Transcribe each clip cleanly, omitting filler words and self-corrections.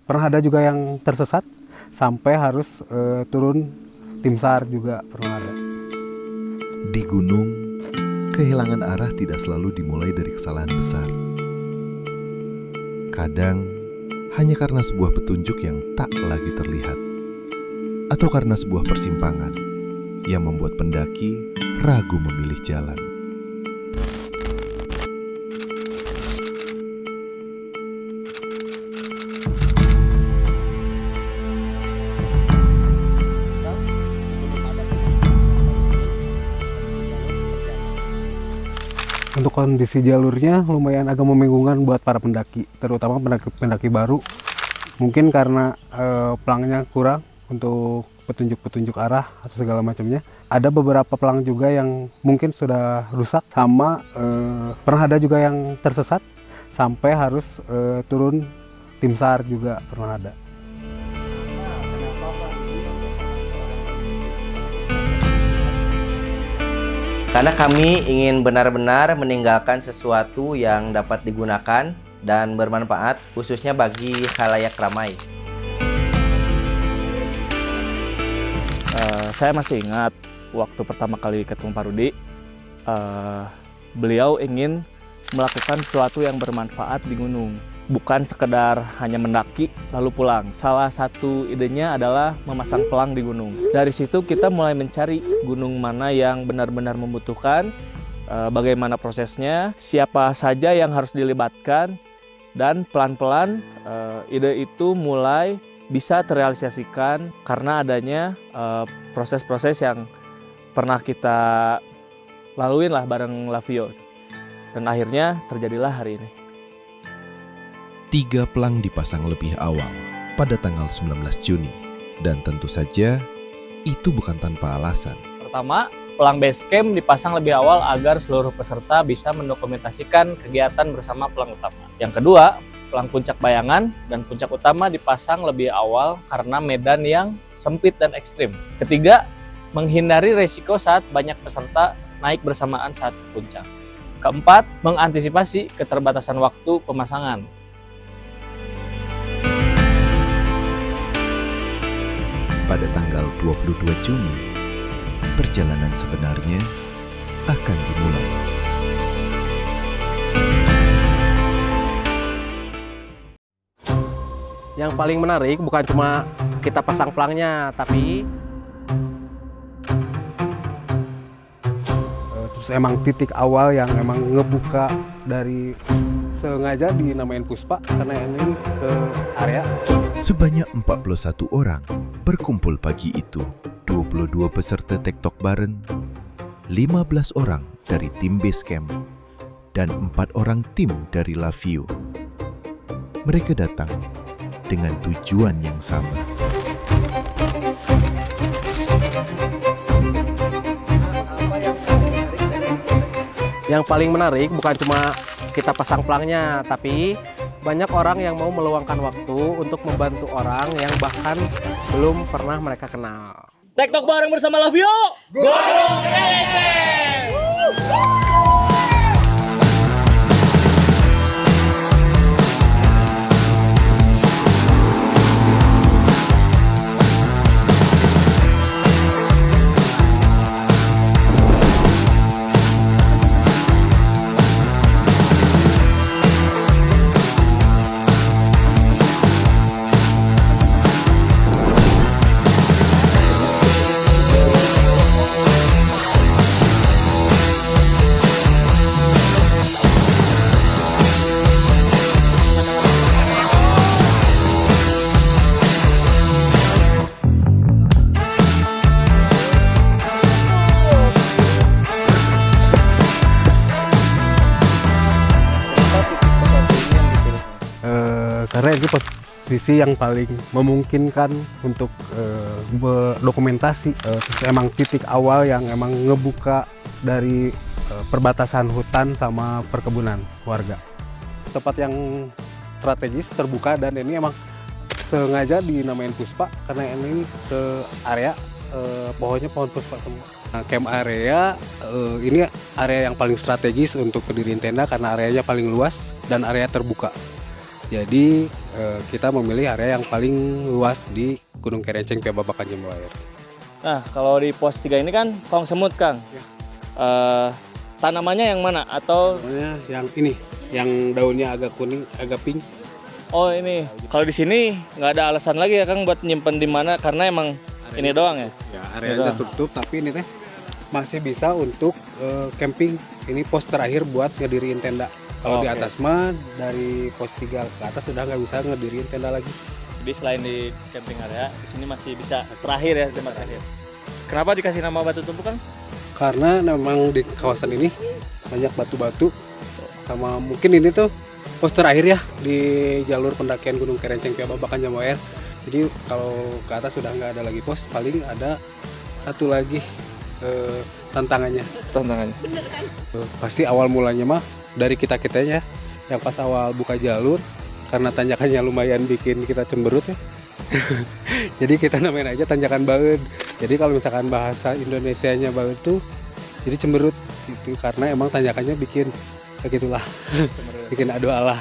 Pernah ada juga yang tersesat sampai harus turun tim SAR juga pernah ada. Di gunung, kehilangan arah tidak selalu dimulai dari kesalahan besar. Kadang, hanya karena sebuah petunjuk yang tak lagi terlihat. Atau karena sebuah persimpangan yang membuat pendaki ragu memilih jalan. Untuk kondisi jalurnya lumayan agak membingungkan buat para pendaki, terutama pendaki baru. Mungkin karena pelangnya kurang untuk petunjuk-petunjuk arah atau segala macamnya. Ada beberapa pelang juga yang mungkin sudah rusak, sama pernah ada juga yang tersesat sampai harus turun tim SAR juga pernah ada. Karena kami ingin benar-benar meninggalkan sesuatu yang dapat digunakan dan bermanfaat, khususnya bagi khalayak ramai. Saya masih ingat waktu pertama kali ketemu Pak Rudi, beliau ingin melakukan sesuatu yang bermanfaat di gunung. Bukan sekedar hanya mendaki lalu pulang. Salah satu idenya adalah memasang pelang di gunung. Dari situ kita mulai mencari gunung mana yang benar-benar membutuhkan, bagaimana prosesnya, siapa saja yang harus dilibatkan, dan pelan-pelan ide itu mulai bisa terrealisasikan karena adanya proses-proses yang pernah kita laluin lah bareng Lavio. Dan akhirnya terjadilah hari ini. 3 pelang dipasang lebih awal pada tanggal 19 Juni. Dan tentu saja, itu bukan tanpa alasan. Pertama, pelang base camp dipasang lebih awal agar seluruh peserta bisa mendokumentasikan kegiatan bersama pelang utama. Yang kedua, pelang puncak bayangan dan puncak utama dipasang lebih awal karena medan yang sempit dan ekstrim. Ketiga, menghindari resiko saat banyak peserta naik bersamaan saat puncak. Keempat, mengantisipasi keterbatasan waktu pemasangan. Pada tanggal 22 Juni, perjalanan sebenarnya akan dimulai. Yang paling menarik bukan cuma kita pasang pelangnya, tapi Terus emang titik awal yang emang ngebuka dari, sengaja dinamain Puspa karena ini ke area. Sebanyak 41 orang berkumpul pagi itu. 22 peserta tektok bareng, 15 orang dari tim base camp, dan 4 orang tim dari Lavio. Mereka datang dengan tujuan yang sama. yang paling menarik bukan cuma kita pasang pelangnya, tapi banyak orang yang mau meluangkan waktu untuk membantu orang yang bahkan belum pernah mereka kenal. Tektok bareng bersama Lavio. Gunung Elece. Karena ini posisi yang paling memungkinkan untuk berdokumentasi. Terus emang titik awal yang emang ngebuka dari perbatasan hutan sama perkebunan warga. Tempat yang strategis, terbuka, dan ini emang sengaja dinamain Puspa karena ini ke area pohonnya pohon Puspa semua. Nah, camp area ini area yang paling strategis untuk pendirian tenda karena areanya paling luas dan area terbuka. Jadi kita memilih area yang paling luas di Gunung Kerenceng Via Babakan Jambu Air. Nah, kalau di pos 3 ini kan Kong Semut, Kang. Tanamannya yang mana? Atau Pokoknya yang ini, yang daunnya agak kuning, agak pink. oh ini. Kalau di sini nggak ada alasan lagi ya Kang buat nyimpen di mana karena emang ini doang ya. Ya, areanya tertutup, tapi ini teh masih bisa untuk camping. Ini pos terakhir buat ngediriin tenda. Kalau di Oke. atas mah dari pos 3 ke atas sudah nggak bisa ngediriin tenda lagi. Jadi selain di camping area, di sini masih bisa terakhir ya, tempat terakhir. Kenapa dikasih nama Batu Tumpuk, Kang? Karena memang di kawasan ini banyak batu-batu, sama mungkin ini tuh pos terakhir ya di jalur pendakian Gunung Kerenceng Via Babakan Jambu Air. Jadi kalau ke atas sudah nggak ada lagi pos, paling ada satu lagi tantangannya. Tantangannya. Pasti awal mulanya mah dari kita-kitanya yang pas awal buka jalur, karena tanjakannya lumayan bikin kita cemberut ya. Jadi kita namain aja tanjakan baeud. Jadi kalau misalkan bahasa Indonesianya baeud tuh jadi cemberut gitu, karena emang tanjakannya bikin begitulah. Bikin adu Allah.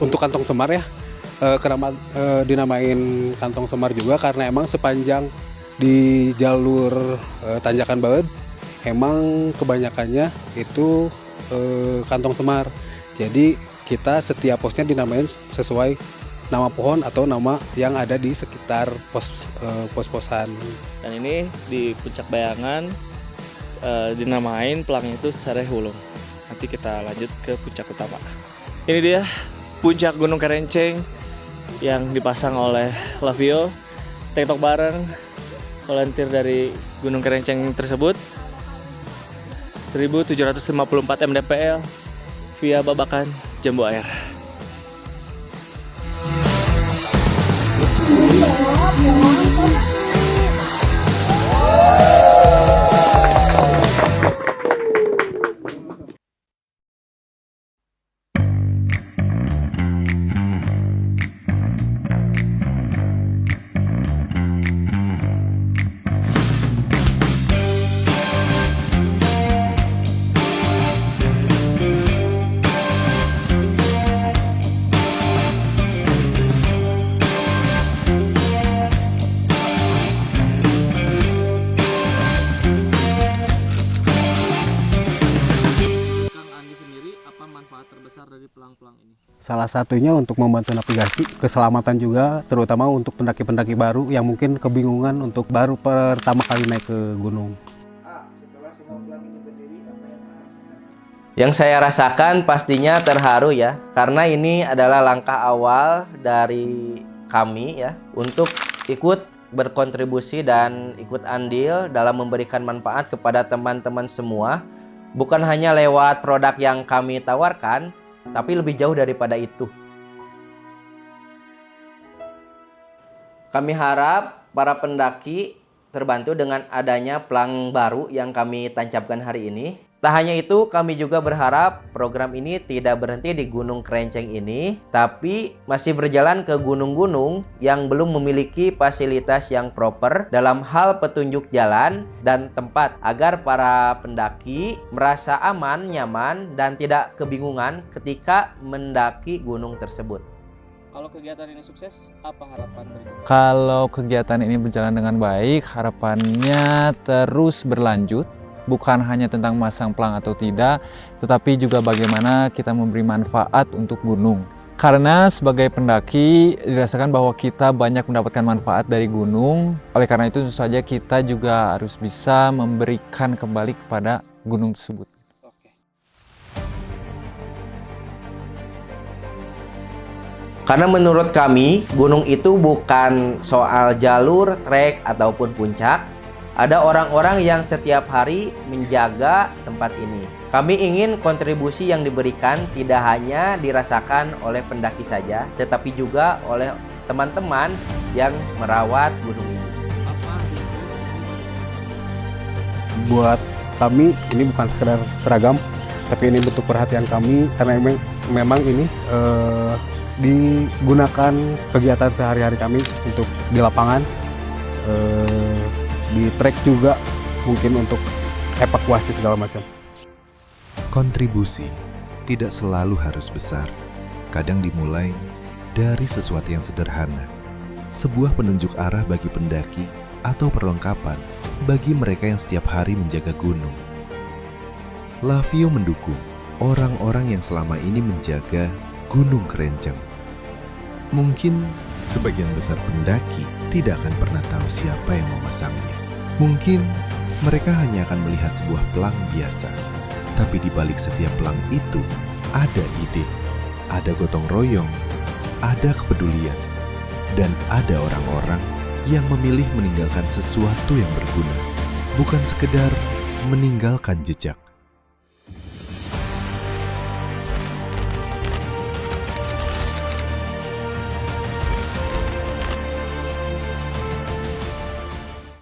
Untuk kantong semar ya, kenapa dinamain kantong semar juga karena emang sepanjang di jalur tanjakan baeud emang kebanyakannya itu kantong semar. Jadi kita setiap posnya dinamain sesuai nama pohon atau nama yang ada di sekitar pos-posan. Dan ini di Puncak Bayangan dinamain pelangnya itu Sarehulung. Nanti kita lanjut ke puncak utama. Ini dia puncak Gunung Kerenceng yang dipasang oleh Lavio. TikTok bareng volunteer dari Gunung Kerenceng tersebut. 1754 mdpl via Babakan Jambu Air. Salah satunya untuk membantu navigasi, keselamatan juga, terutama untuk pendaki-pendaki baru yang mungkin kebingungan untuk baru pertama kali naik ke gunung. Yang saya rasakan pastinya terharu ya, karena ini adalah langkah awal dari kami ya untuk ikut berkontribusi dan ikut andil dalam memberikan manfaat kepada teman-teman semua, bukan hanya lewat produk yang kami tawarkan, tapi lebih jauh daripada itu. Kami harap para pendaki terbantu dengan adanya pelang baru yang kami tancapkan hari ini. Tak hanya itu, kami juga berharap program ini tidak berhenti di Gunung Kerenceng ini, tapi masih berjalan ke gunung-gunung yang belum memiliki fasilitas yang proper dalam hal petunjuk jalan dan tempat, agar para pendaki merasa aman, nyaman, dan tidak kebingungan ketika mendaki gunung tersebut. Kalau kegiatan ini sukses, apa harapan berikutnya? Kalau kegiatan ini berjalan dengan baik, harapannya terus berlanjut. Bukan hanya tentang masang pelang atau tidak, tetapi juga bagaimana kita memberi manfaat untuk gunung. Karena sebagai pendaki dirasakan bahwa kita banyak mendapatkan manfaat dari gunung. Oleh karena itu tentu saja kita juga harus bisa memberikan kembali kepada gunung tersebut. Karena menurut kami, gunung itu bukan soal jalur, trek, ataupun puncak. Ada orang-orang yang setiap hari menjaga tempat ini. Kami ingin kontribusi yang diberikan tidak hanya dirasakan oleh pendaki saja, tetapi juga oleh teman-teman yang merawat gunung ini. Buat kami ini bukan sekedar seragam, tapi ini bentuk perhatian kami karena memang ini digunakan kegiatan sehari-hari kami untuk di lapangan, di trek juga mungkin untuk evakuasi segala macam. Kontribusi tidak selalu harus besar. Kadang dimulai dari sesuatu yang sederhana, sebuah penunjuk arah bagi pendaki atau perlengkapan bagi mereka yang setiap hari menjaga gunung. Lavio mendukung orang-orang yang selama ini menjaga Gunung Kerenjeng. Mungkin sebagian besar pendaki tidak akan pernah tahu siapa yang memasangnya. Mungkin mereka hanya akan melihat sebuah pelang biasa. Tapi di balik setiap pelang itu ada ide, ada gotong royong, ada kepedulian, dan ada orang-orang yang memilih meninggalkan sesuatu yang berguna, bukan sekedar meninggalkan jejak.